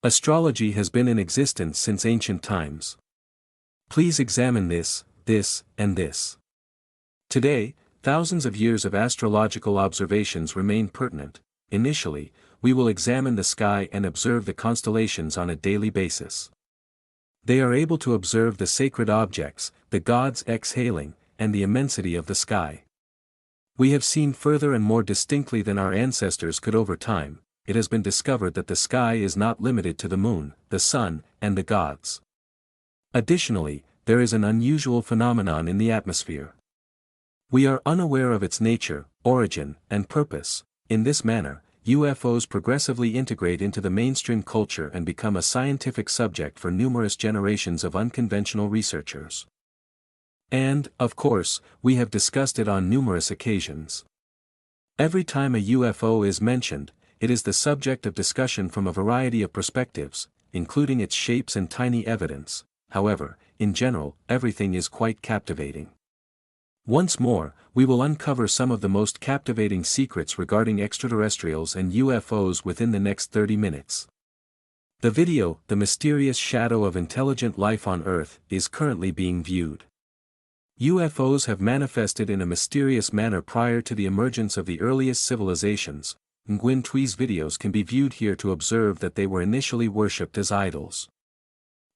Astrology has been in existence since ancient times. Please examine this, and this. Today, thousands of years of astrological observations remain pertinent. Initially, we will examine the sky and observe the constellations on a daily basis. They are able to observe the sacred objects, the gods exhaling, and the immensity of the sky. We have seen further and more distinctly than our ancestors could over time. It has been discovered that the sky is not limited to the moon, the sun, and the gods. Additionally, there is an unusual phenomenon in the atmosphere. We are unaware of its nature, origin, and purpose. In this manner, UFOs progressively integrate into the mainstream culture and become a scientific subject for numerous generations of unconventional researchers. And, of course, we have discussed it on numerous occasions. Every time a UFO is mentioned, it is the subject of discussion from a variety of perspectives, including its shapes and tiny evidence. However, in general, everything is quite captivating. Once more, we will uncover some of the most captivating secrets regarding extraterrestrials and UFOs within the next 30 minutes. The video, "The Mysterious Shadow of Intelligent Life on Earth," is currently being viewed. UFOs have manifested in a mysterious manner prior to the emergence of the earliest civilizations. Nguyen Thuy's videos can be viewed here to observe that they were initially worshipped as idols.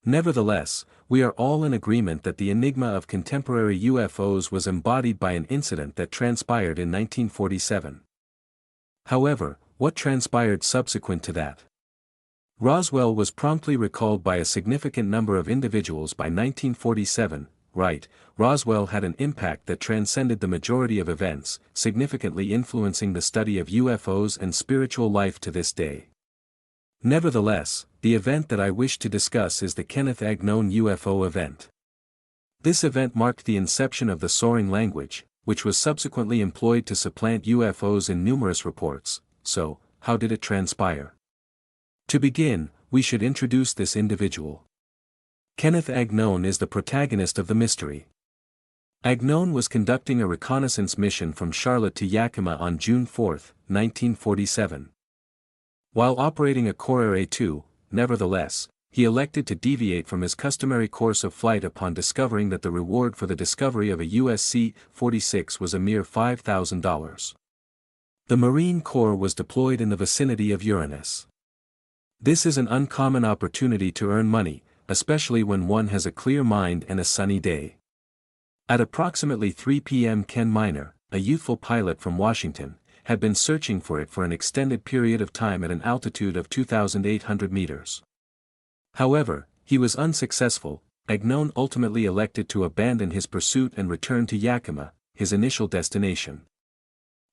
Nevertheless, we are all in agreement that the enigma of contemporary UFOs was embodied by an incident that transpired in 1947. However, what transpired subsequent to that? Roswell was promptly recalled by a significant number of individuals by 1947. Right, Roswell had an impact that transcended the majority of events, significantly influencing the study of UFOs and spiritual life to this day. Nevertheless, the event that I wish to discuss is the Kenneth Agnone UFO event. This event marked the inception of the soaring language, which was subsequently employed to supplant UFOs in numerous reports. So, how did it transpire? To begin, we should introduce this individual. Kenneth Agnone is the protagonist of the mystery. Agnone was conducting a reconnaissance mission from Charlotte to Yakima on June 4, 1947. While operating a Core A-2, nevertheless, he elected to deviate from his customary course of flight upon discovering that the reward for the discovery of a USC-46 was a mere $5,000. The Marine Corps was deployed in the vicinity of Uranus. This is an uncommon opportunity to earn money, especially when one has a clear mind and a sunny day. At approximately 3 p.m. Ken Miner, a youthful pilot from Washington, had been searching for it for an extended period of time at an altitude of 2,800 meters. However, he was unsuccessful. Agnone ultimately elected to abandon his pursuit and return to Yakima, his initial destination.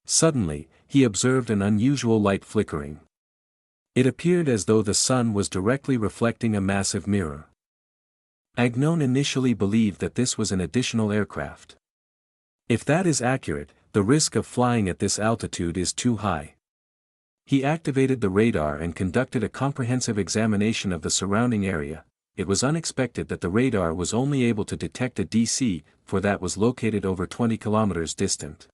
Suddenly, he observed an unusual light flickering. It appeared as though the sun was directly reflecting a massive mirror. Agnone initially believed that this was an additional aircraft. If that is accurate, the risk of flying at this altitude is too high. He activated the radar and conducted a comprehensive examination of the surrounding area. It was unexpected that the radar was only able to detect a DC-4 that was located over 20 kilometers distant.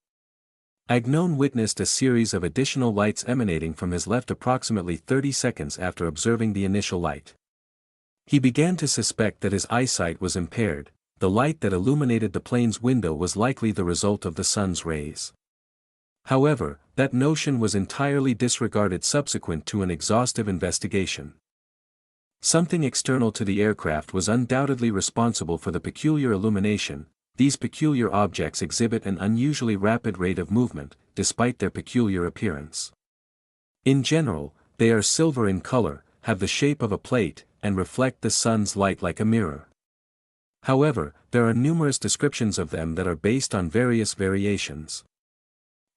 Agnone witnessed a series of additional lights emanating from his left approximately 30 seconds after observing the initial light. He began to suspect that his eyesight was impaired. The light that illuminated the plane's window was likely the result of the sun's rays. However, that notion was entirely disregarded subsequent to an exhaustive investigation. Something external to the aircraft was undoubtedly responsible for the peculiar illumination. These peculiar objects exhibit an unusually rapid rate of movement, despite their peculiar appearance. In general, they are silver in color, have the shape of a plate, and reflect the sun's light like a mirror. However, there are numerous descriptions of them that are based on various variations.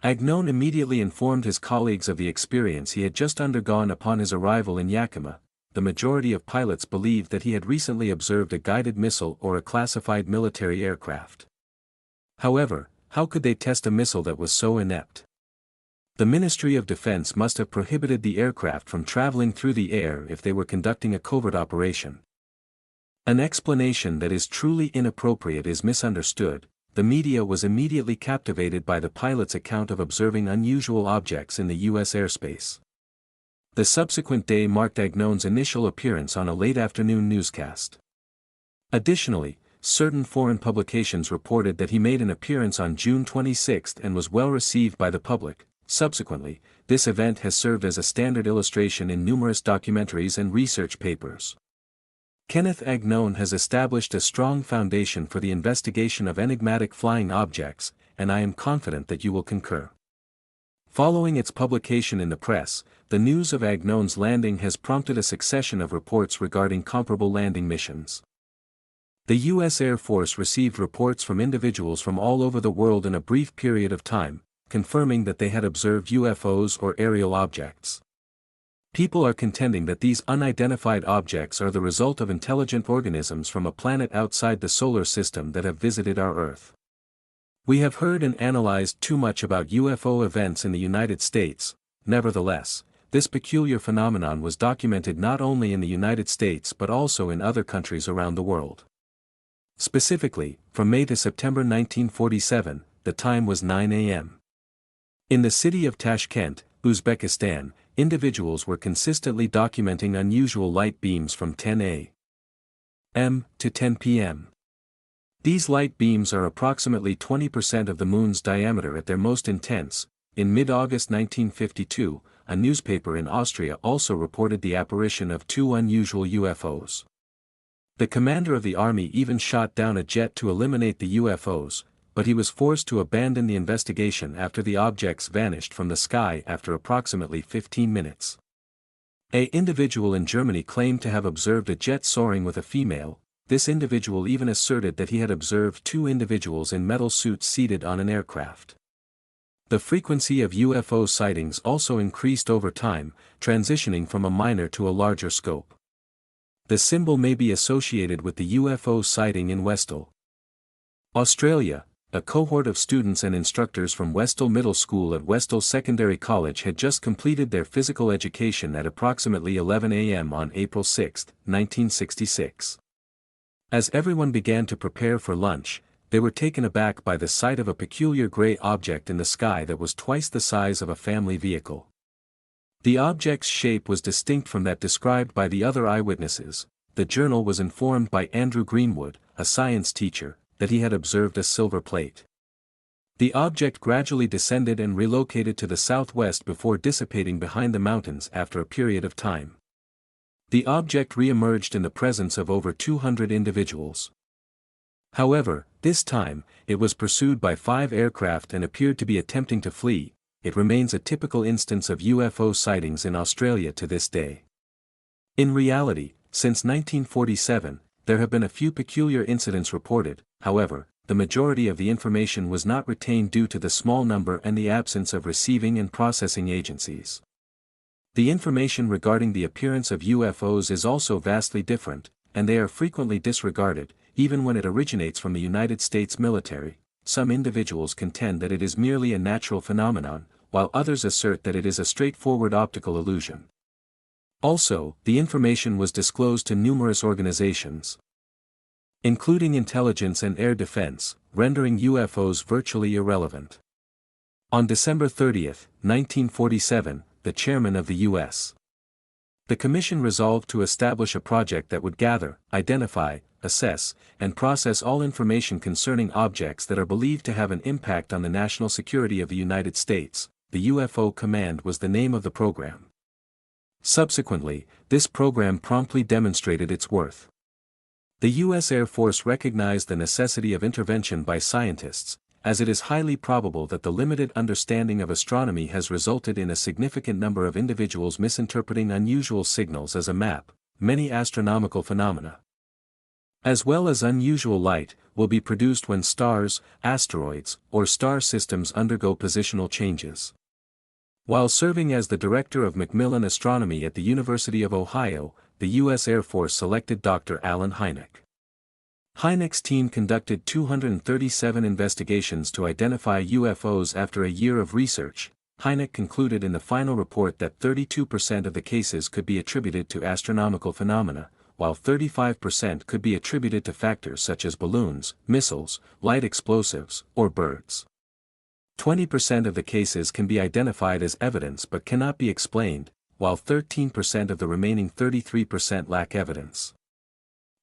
Agnone immediately informed his colleagues of the experience he had just undergone upon his arrival in Yakima. The majority of pilots believed that he had recently observed a guided missile or a classified military aircraft. However, how could they test a missile that was so inept? The Ministry of Defense must have prohibited the aircraft from traveling through the air if they were conducting a covert operation. An explanation that is truly inappropriate is misunderstood. The media was immediately captivated by the pilot's account of observing unusual objects in the U.S. airspace. The subsequent day marked Agnon's initial appearance on a late afternoon newscast. Additionally, certain foreign publications reported that he made an appearance on June 26 and was well received by the public. Subsequently, this event has served as a standard illustration in numerous documentaries and research papers. Kenneth Agnon has established a strong foundation for the investigation of enigmatic flying objects, and I am confident that you will concur. Following its publication in the press, the news of Agnon's landing has prompted a succession of reports regarding comparable landing missions. The U.S. Air Force received reports from individuals from all over the world in a brief period of time, confirming that they had observed UFOs or aerial objects. People are contending that these unidentified objects are the result of intelligent organisms from a planet outside the solar system that have visited our Earth. We have heard and analyzed too much about UFO events in the United States. Nevertheless, this peculiar phenomenon was documented not only in the United States but also in other countries around the world. Specifically, from May to September 1947, the time was 9 a.m. In the city of Tashkent, Uzbekistan, individuals were consistently documenting unusual light beams from 10 a.m. to 10 p.m. These light beams are approximately 20% of the moon's diameter at their most intense. In mid-August 1952, a newspaper in Austria also reported the apparition of two unusual UFOs. The commander of the army even shot down a jet to eliminate the UFOs, but he was forced to abandon the investigation after the objects vanished from the sky after approximately 15 minutes. An individual in Germany claimed to have observed a jet soaring with a female. This individual even asserted that he had observed two individuals in metal suits seated on an aircraft. The frequency of UFO sightings also increased over time, transitioning from a minor to a larger scope. The symbol may be associated with the UFO sighting in Westall, Australia. A cohort of students and instructors from Westall Middle School at Westall Secondary College had just completed their physical education at approximately 11 a.m. on April 6, 1966. As everyone began to prepare for lunch, they were taken aback by the sight of a peculiar gray object in the sky that was twice the size of a family vehicle. The object's shape was distinct from that described by the other eyewitnesses. The journal was informed by Andrew Greenwood, a science teacher, that he had observed a silver plate. The object gradually descended and relocated to the southwest before dissipating behind the mountains after a period of time. The object re-emerged in the presence of over 200 individuals. However, this time, it was pursued by 5 aircraft and appeared to be attempting to flee. It remains a typical instance of UFO sightings in Australia to this day. In reality, since 1947, there have been a few peculiar incidents reported. However, the majority of the information was not retained due to the small number and the absence of receiving and processing agencies. The information regarding the appearance of UFOs is also vastly different, and they are frequently disregarded, even when it originates from the United States military. Some individuals contend that it is merely a natural phenomenon, while others assert that it is a straightforward optical illusion. Also, the information was disclosed to numerous organizations, including intelligence and air defense, rendering UFOs virtually irrelevant. On December 30, 1947, the chairman of the U.S. The Commission resolved to establish a project that would gather, identify, assess, and process all information concerning objects that are believed to have an impact on the national security of the United States. The UFO Command was the name of the program. Subsequently, this program promptly demonstrated its worth. The U.S. Air Force recognized the necessity of intervention by scientists, as it is highly probable that the limited understanding of astronomy has resulted in a significant number of individuals misinterpreting unusual signals as a map. Many astronomical phenomena, as well as unusual light, will be produced when stars, asteroids, or star systems undergo positional changes. While serving as the director of Macmillan Astronomy at the University of Ohio, the U.S. Air Force selected Dr. Alan Hynek. Hynek's team conducted 237 investigations to identify UFOs. After a year of research, Hynek concluded in the final report that 32% of the cases could be attributed to astronomical phenomena, while 35% could be attributed to factors such as balloons, missiles, light explosives, or birds. 20% of the cases can be identified as evidence but cannot be explained. while 13% of the remaining 33% lack evidence.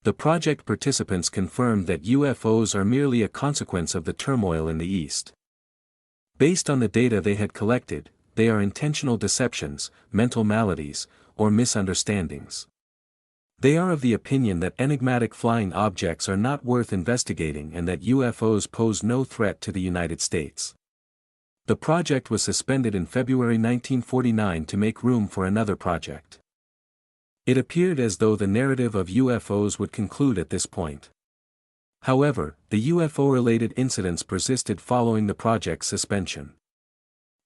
The project participants confirmed that UFOs are merely a consequence of the turmoil in the East. Based on the data they had collected, they are intentional deceptions, mental maladies, or misunderstandings. They are of the opinion that enigmatic flying objects are not worth investigating and that UFOs pose no threat to the United States. The project was suspended in February 1949 to make room for another project. It appeared as though the narrative of UFOs would conclude at this point. However, the UFO-related incidents persisted following the project's suspension.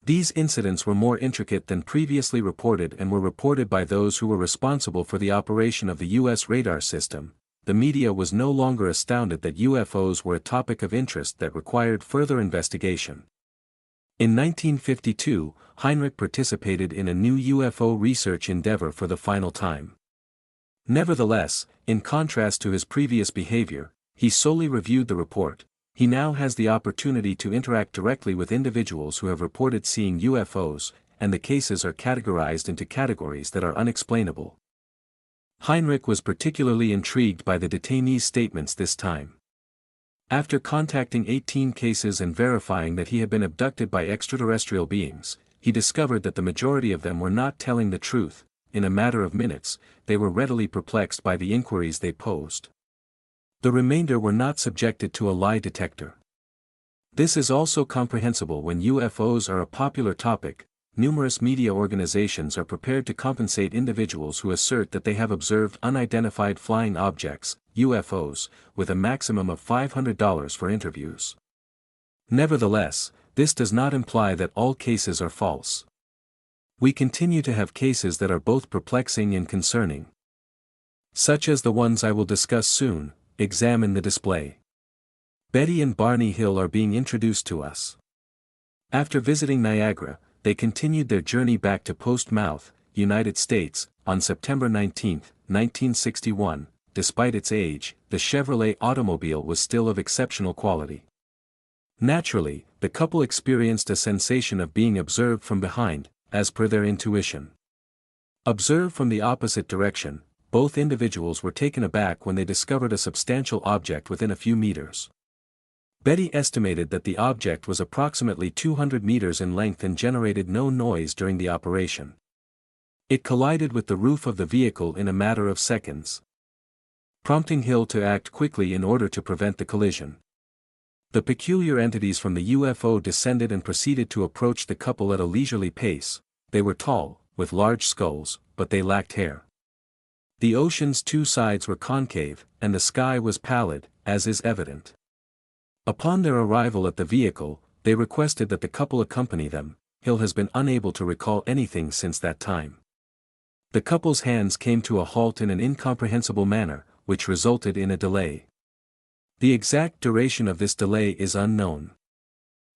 These incidents were more intricate than previously reported and were reported by those who were responsible for the operation of the U.S. radar system. The media was no longer astounded that UFOs were a topic of interest that required further investigation. In 1952, Heinrich participated in a new UFO research endeavor for the final time. Nevertheless, in contrast to his previous behavior, he solely reviewed the report. He now has the opportunity to interact directly with individuals who have reported seeing UFOs, and the cases are categorized into categories that are unexplainable. Heinrich was particularly intrigued by the detainees' statements this time. After contacting 18 cases and verifying that he had been abducted by extraterrestrial beings, he discovered that the majority of them were not telling the truth. In a matter of minutes, they were readily perplexed by the inquiries they posed. The remainder were not subjected to a lie detector. This is also comprehensible when UFOs are a popular topic. Numerous media organizations are prepared to compensate individuals who assert that they have observed unidentified flying objects, UFOs, with a maximum of $500 for interviews. Nevertheless, this does not imply that all cases are false. We continue to have cases that are both perplexing and concerning. Such as the ones I will discuss soon. Examine the display. Betty and Barney Hill are being introduced to us. After visiting Niagara, they continued their journey back to Portsmouth, United States, on September 19, 1961. Despite its age, the Chevrolet automobile was still of exceptional quality. Naturally, the couple experienced a sensation of being observed from behind, as per their intuition. Observed from the opposite direction, both individuals were taken aback when they discovered a substantial object within a few meters. Betty estimated that the object was approximately 200 meters in length and generated no noise during the operation. It collided with the roof of the vehicle in a matter of seconds, prompting Hill to act quickly in order to prevent the collision. The peculiar entities from the UFO descended and proceeded to approach the couple at a leisurely pace. They were tall, with large skulls, but they lacked hair. The ocean's two sides were concave, and the sky was pallid, as is evident. Upon their arrival at the vehicle, they requested that the couple accompany them. Hill has been unable to recall anything since that time. The couple's hands came to a halt in an incomprehensible manner, which resulted in a delay. The exact duration of this delay is unknown.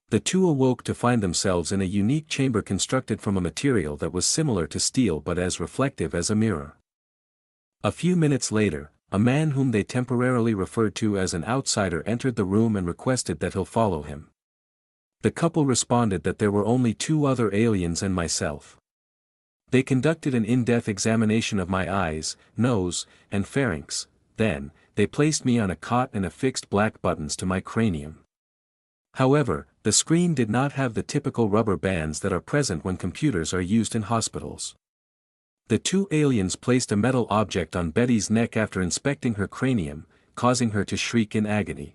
The two awoke to find themselves in a unique chamber constructed from a material that was similar to steel but as reflective as a mirror. A few minutes later, a man whom they temporarily referred to as an outsider entered the room and requested that Hill follow him. The couple responded that there were only two other aliens and myself. They conducted an in-depth examination of my eyes, nose, and pharynx. Then, they placed me on a cot and affixed black buttons to my cranium. However, the screen did not have the typical rubber bands that are present when computers are used in hospitals. The two aliens placed a metal object on Betty's neck after inspecting her cranium, causing her to shriek in agony.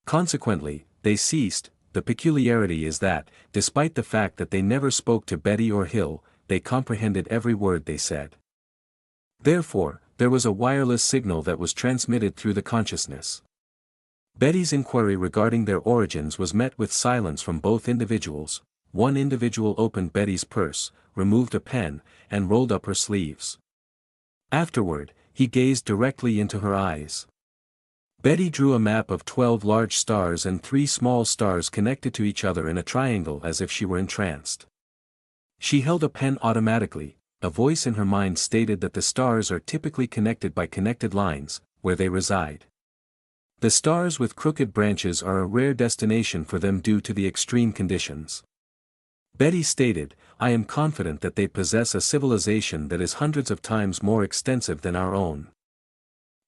Consequently, they ceased. The peculiarity is that, despite the fact that they never spoke to Betty or Hill, they comprehended every word they said. Therefore, there was a wireless signal that was transmitted through the consciousness. Betty's inquiry regarding their origins was met with silence from both individuals. One individual opened Betty's purse, removed a pen, and rolled up her sleeves. Afterward, he gazed directly into her eyes. Betty drew a map of 12 large stars and 3 small stars connected to each other in a triangle as if she were entranced. She held a pen automatically. A voice in her mind stated that the stars are typically connected by connected lines, where they reside. The stars with crooked branches are a rare destination for them due to the extreme conditions. Betty stated, "I am confident that they possess a civilization that is hundreds of times more extensive than our own.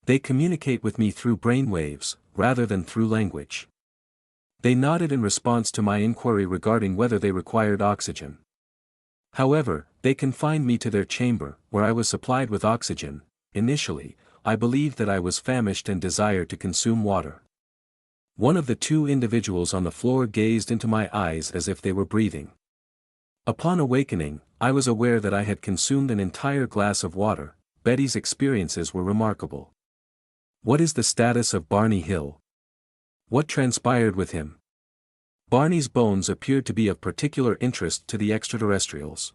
They communicate with me through brainwaves, rather than through language." They nodded in response to my inquiry regarding whether they required oxygen. However, they confined me to their chamber, where I was supplied with oxygen. Initially, I believed that I was famished and desired to consume water. One of the two individuals on the floor gazed into my eyes as if they were breathing. Upon awakening, I was aware that I had consumed an entire glass of water. Betty's experiences were remarkable. What is the status of Barney Hill? What transpired with him? Barney's bones appeared to be of particular interest to the extraterrestrials.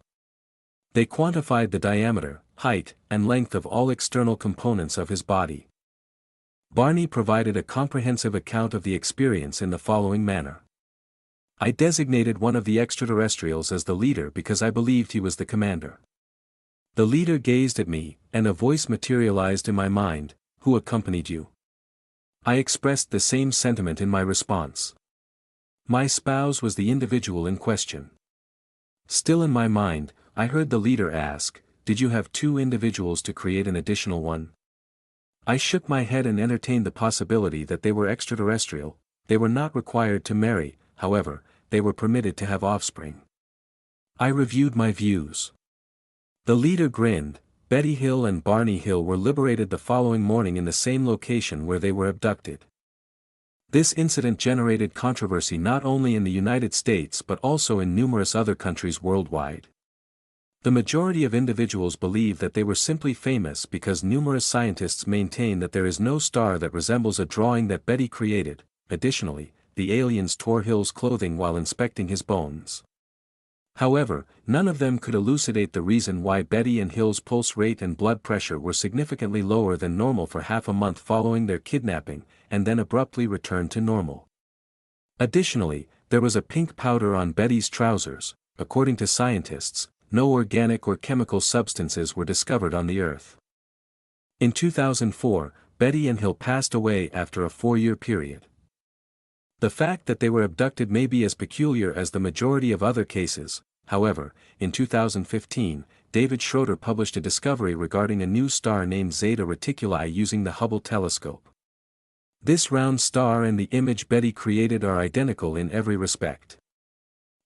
They quantified the diameter, height, and length of all external components of his body. Barney provided a comprehensive account of the experience in the following manner. I designated one of the extraterrestrials as the leader because I believed he was the commander. The leader gazed at me, and a voice materialized in my mind, "Who accompanied you?" I expressed the same sentiment in my response. My spouse was the individual in question. Still in my mind, I heard the leader ask, "Did you have two individuals to create an additional one?" I shook my head and entertained the possibility that they were extraterrestrial. They were not required to marry, however, they were permitted to have offspring. I reviewed my views. The leader grinned. Betty Hill and Barney Hill were liberated the following morning in the same location where they were abducted. This incident generated controversy not only in the United States but also in numerous other countries worldwide. The majority of individuals believe that they were simply famous because numerous scientists maintain that there is no star that resembles a drawing that Betty created. Additionally, the aliens tore Hill's clothing while inspecting his bones. However, none of them could elucidate the reason why Betty and Hill's pulse rate and blood pressure were significantly lower than normal for half a month following their kidnapping, and then abruptly returned to normal. Additionally, there was a pink powder on Betty's trousers. According to scientists, no organic or chemical substances were discovered on the Earth. In 2004, Betty and Hill passed away after a 4-year period. The fact that they were abducted may be as peculiar as the majority of other cases. However, in 2015, David Schroeder published a discovery regarding a new star named Zeta Reticuli using the Hubble telescope. This round star and the image Betty created are identical in every respect.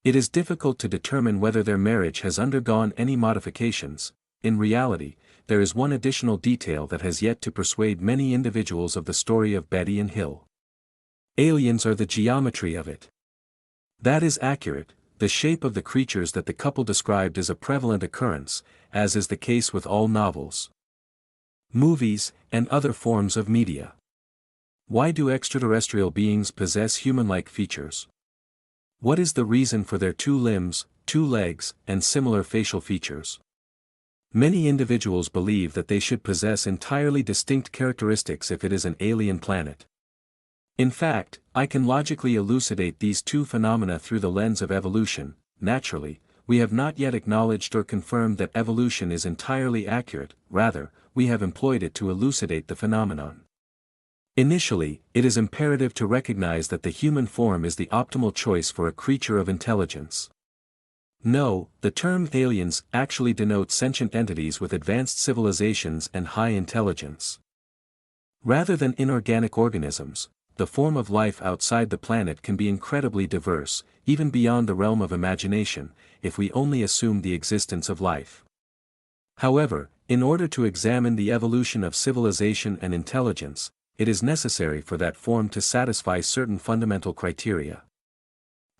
It is difficult to determine whether their marriage has undergone any modifications. In reality, there is one additional detail that has yet to persuade many individuals of the story of Betty and Hill. Aliens are the geometry of it. That is accurate. The shape of the creatures that the couple described is a prevalent occurrence, as is the case with all novels, movies, and other forms of media. Why do extraterrestrial beings possess human-like features? What is the reason for their 2 limbs, 2 legs, and similar facial features? Many individuals believe that they should possess entirely distinct characteristics if it is an alien planet. In fact, I can logically elucidate these two phenomena through the lens of evolution. Naturally, we have not yet acknowledged or confirmed that evolution is entirely accurate, rather, we have employed it to elucidate the phenomenon. Initially, it is imperative to recognize that the human form is the optimal choice for a creature of intelligence. No, the term aliens actually denotes sentient entities with advanced civilizations and high intelligence. Rather than inorganic organisms, the form of life outside the planet can be incredibly diverse, even beyond the realm of imagination, if we only assume the existence of life. However, in order to examine the evolution of civilization and intelligence, it is necessary for that form to satisfy certain fundamental criteria.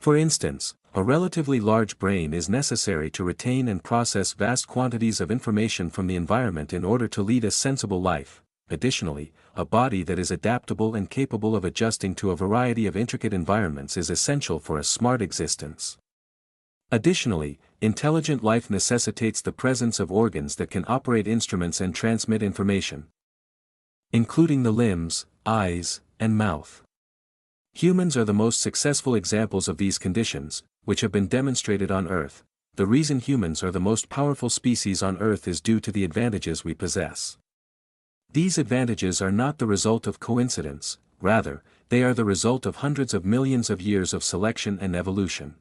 For instance, a relatively large brain is necessary to retain and process vast quantities of information from the environment in order to lead a sensible life. Additionally, a body that is adaptable and capable of adjusting to a variety of intricate environments is essential for a smart existence. Additionally, intelligent life necessitates the presence of organs that can operate instruments and transmit information, including the limbs, eyes, and mouth. Humans are the most successful examples of these conditions, which have been demonstrated on Earth. The reason humans are the most powerful species on Earth is due to the advantages we possess. These advantages are not the result of coincidence, rather, they are the result of hundreds of millions of years of selection and evolution.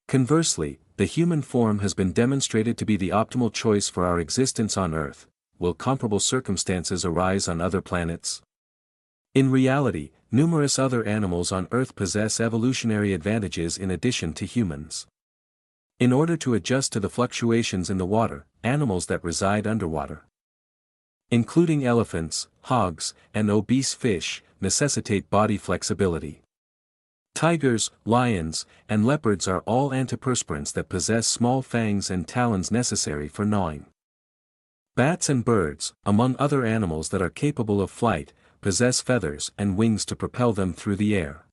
Conversely, the human form has been demonstrated to be the optimal choice for our existence on Earth. Will comparable circumstances arise on other planets? In reality, numerous other animals on Earth possess evolutionary advantages in addition to humans. In order to adjust to the fluctuations in the water, animals that reside underwater, including elephants, hogs, and obese fish, necessitate body flexibility. Tigers, lions, and leopards are all antiperspirants that possess small fangs and talons necessary for gnawing. Bats and birds, among other animals that are capable of flight, possess feathers and wings to propel them through the air.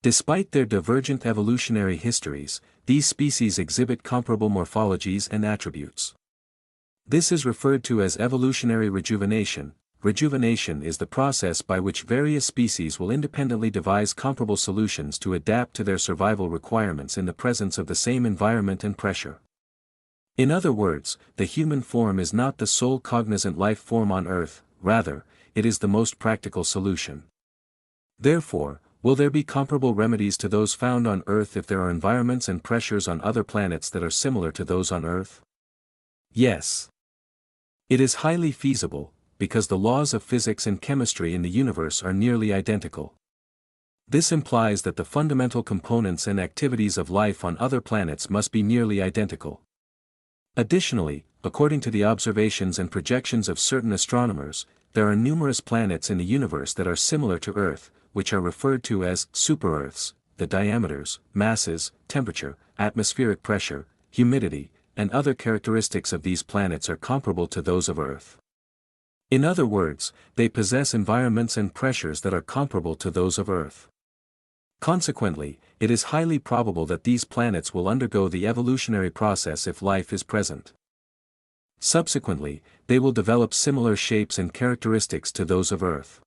Despite their divergent evolutionary histories, these species exhibit comparable morphologies and attributes. This is referred to as evolutionary rejuvenation. Rejuvenation is the process by which various species will independently devise comparable solutions to adapt to their survival requirements in the presence of the same environment and pressure. In other words, the human form is not the sole cognizant life form on Earth, rather, it is the most practical solution. Therefore, will there be comparable remedies to those found on Earth if there are environments and pressures on other planets that are similar to those on Earth? Yes. It is highly feasible, because the laws of physics and chemistry in the universe are nearly identical. This implies that the fundamental components and activities of life on other planets must be nearly identical. Additionally, according to the observations and projections of certain astronomers, there are numerous planets in the universe that are similar to Earth, which are referred to as super-Earths. The diameters, masses, temperature, atmospheric pressure, humidity, and other characteristics of these planets are comparable to those of Earth. In other words, they possess environments and pressures that are comparable to those of Earth. Consequently, it is highly probable that these planets will undergo the evolutionary process if life is present. Subsequently, they will develop similar shapes and characteristics to those of Earth.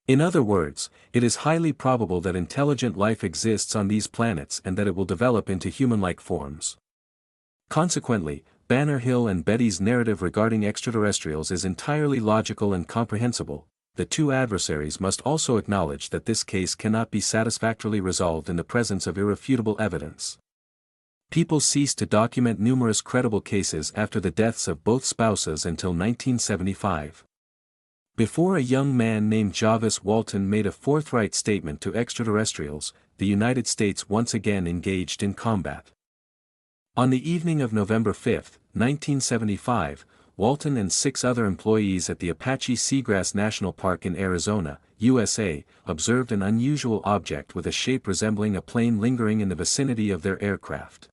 In other words, it is highly probable that intelligent life exists on these planets and that it will develop into human-like forms. Consequently, Banner Hill and Betty's narrative regarding extraterrestrials is entirely logical and comprehensible. The two adversaries must also acknowledge that this case cannot be satisfactorily resolved in the presence of irrefutable evidence. People ceased to document numerous credible cases after the deaths of both spouses until 1975. Before a young man named Jarvis Walton made a forthright statement to extraterrestrials, the United States once again engaged in combat. On the evening of November 5, 1975, Walton and 6 other employees at the Apache Seagrass National Park in Arizona, USA, observed an unusual object with a shape resembling a plane lingering in the vicinity of their aircraft.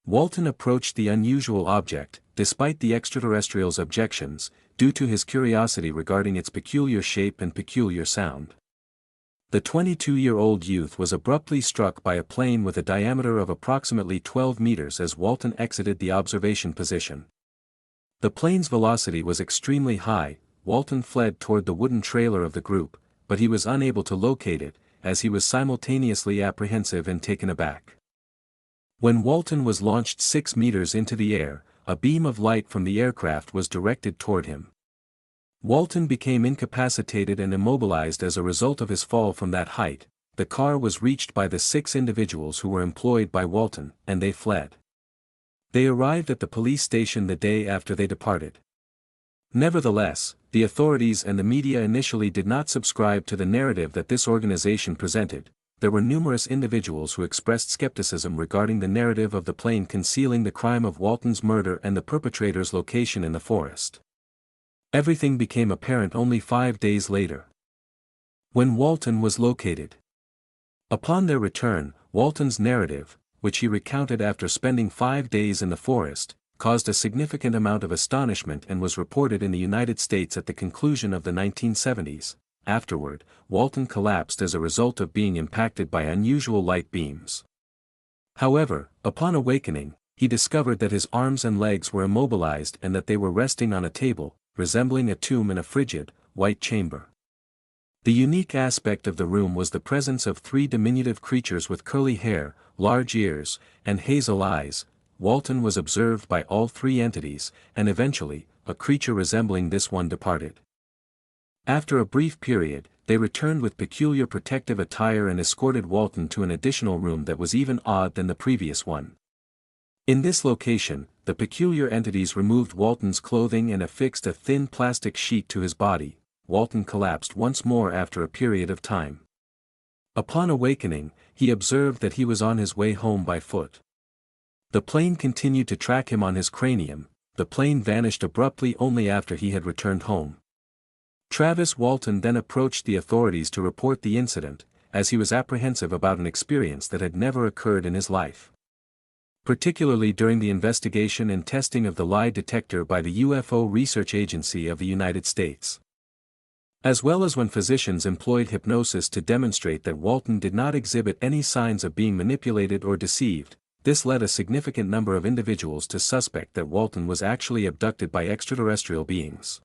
Walton approached the unusual object, despite the extraterrestrials' objections, due to his curiosity regarding its peculiar shape and peculiar sound. The 22-year-old youth was abruptly struck by a plane with a diameter of approximately 12 meters as Walton exited the observation position. The plane's velocity was extremely high. Walton fled toward the wooden trailer of the group, but he was unable to locate it, as he was simultaneously apprehensive and taken aback. When Walton was launched 6 meters into the air, a beam of light from the aircraft was directed toward him. Walton became incapacitated and immobilized as a result of his fall from that height. The car was reached by the 6 individuals who were employed by Walton, and they fled. They arrived at the police station the day after they departed. Nevertheless, the authorities and the media initially did not subscribe to the narrative that this organization presented. There were numerous individuals who expressed skepticism regarding the narrative of the plane concealing the crime of Walton's murder and the perpetrator's location in the forest. Everything became apparent only 5 days later, when Walton was located. Upon their return, Walton's narrative, which he recounted after spending 5 days in the forest, caused a significant amount of astonishment and was reported in the United States at the conclusion of the 1970s. Afterward, Walton collapsed as a result of being impacted by unusual light beams. However, upon awakening, he discovered that his arms and legs were immobilized and that they were resting on a table, resembling a tomb in a frigid, white chamber. The unique aspect of the room was the presence of 3 diminutive creatures with curly hair, large ears, and hazel eyes. Walton was observed by all 3 entities, and eventually, a creature resembling this one departed. After a brief period, they returned with peculiar protective attire and escorted Walton to an additional room that was even odd than the previous one. In this location, the peculiar entities removed Walton's clothing and affixed a thin plastic sheet to his body. Walton collapsed once more after a period of time. Upon awakening, he observed that he was on his way home by foot. The plane continued to track him on his cranium. The plane vanished abruptly only after he had returned home. Travis Walton then approached the authorities to report the incident, as he was apprehensive about an experience that had never occurred in his life. Particularly during the investigation and testing of the lie detector by the UFO Research Agency of the United States. As well as when physicians employed hypnosis to demonstrate that Walton did not exhibit any signs of being manipulated or deceived, this led a significant number of individuals to suspect that Walton was actually abducted by extraterrestrial beings.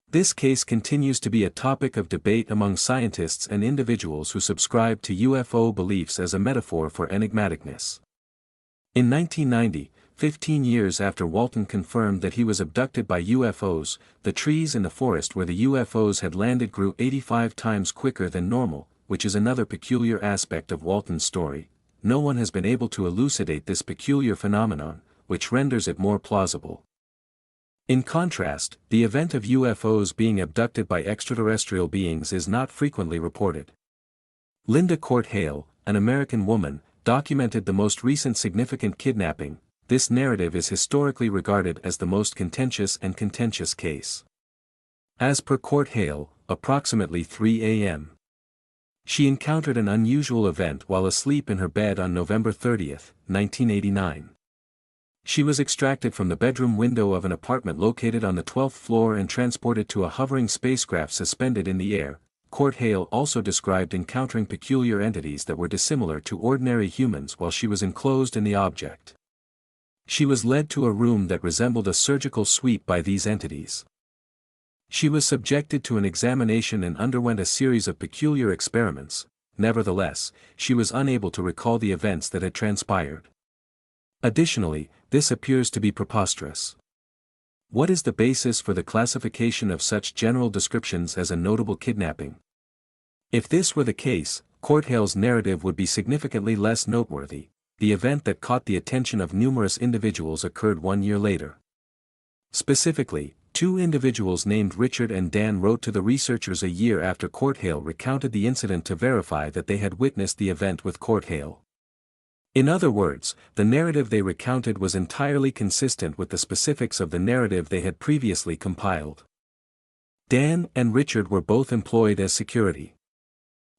This case continues to be a topic of debate among scientists and individuals who subscribe to UFO beliefs as a metaphor for enigmaticness. In 1990, 15 years after Walton confirmed that he was abducted by UFOs, the trees in the forest where the UFOs had landed grew 85 times quicker than normal, which is another peculiar aspect of Walton's story. No one has been able to elucidate this peculiar phenomenon, which renders it more plausible. In contrast, the event of UFOs being abducted by extraterrestrial beings is not frequently reported. Linda Court Hale, an American woman, documented the most recent significant kidnapping. This narrative is historically regarded as the most contentious case. As per Court Hale, approximately 3 a.m. she encountered an unusual event while asleep in her bed on November 30, 1989. She was extracted from the bedroom window of an apartment located on the 12th floor and transported to a hovering spacecraft suspended in the air. Court Hale also described encountering peculiar entities that were dissimilar to ordinary humans while she was enclosed in the object. She was led to a room that resembled a surgical suite by these entities. She was subjected to an examination and underwent a series of peculiar experiments. Nevertheless, she was unable to recall the events that had transpired. Additionally, this appears to be preposterous. What is the basis for the classification of such general descriptions as a notable kidnapping? If this were the case, Court Hale's narrative would be significantly less noteworthy. The event that caught the attention of numerous individuals occurred 1 year later. Specifically, 2 individuals named Richard and Dan wrote to the researchers a year after Court Hale recounted the incident to verify that they had witnessed the event with Court Hale. In other words, the narrative they recounted was entirely consistent with the specifics of the narrative they had previously compiled. Dan and Richard were both employed as security.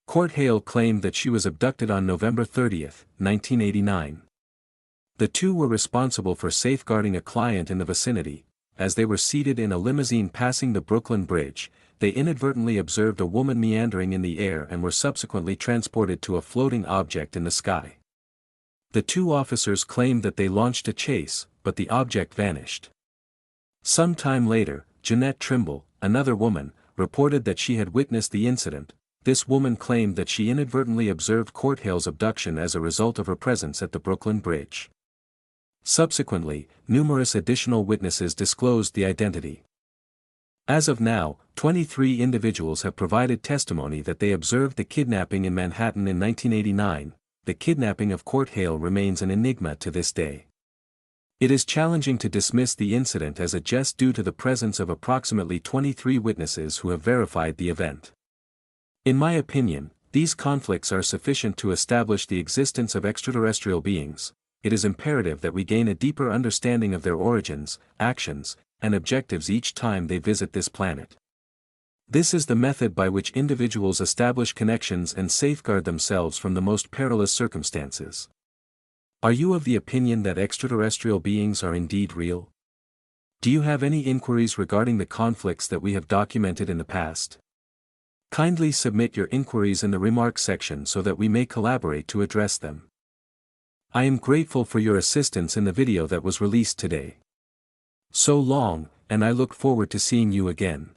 Court Hale claimed that she was abducted on November 30, 1989. The two were responsible for safeguarding a client in the vicinity. As they were seated in a limousine passing the Brooklyn Bridge, they inadvertently observed a woman meandering in the air and were subsequently transported to a floating object in the sky. The 2 officers claimed that they launched a chase, but the object vanished. Some time later, Jeanette Trimble, another woman, reported that she had witnessed the incident. This woman claimed that she inadvertently observed Court Hale's abduction as a result of her presence at the Brooklyn Bridge. Subsequently, numerous additional witnesses disclosed the identity. As of now, 23 individuals have provided testimony that they observed the kidnapping in Manhattan in 1989. The kidnapping of Court Hale remains an enigma to this day. It is challenging to dismiss the incident as a jest due to the presence of approximately 23 witnesses who have verified the event. In my opinion, these conflicts are sufficient to establish the existence of extraterrestrial beings. It is imperative that we gain a deeper understanding of their origins, actions, and objectives each time they visit this planet. This is the method by which individuals establish connections and safeguard themselves from the most perilous circumstances. Are you of the opinion that extraterrestrial beings are indeed real? Do you have any inquiries regarding the conflicts that we have documented in the past? Kindly submit your inquiries in the remarks section so that we may collaborate to address them. I am grateful for your assistance in the video that was released today. So long, and I look forward to seeing you again.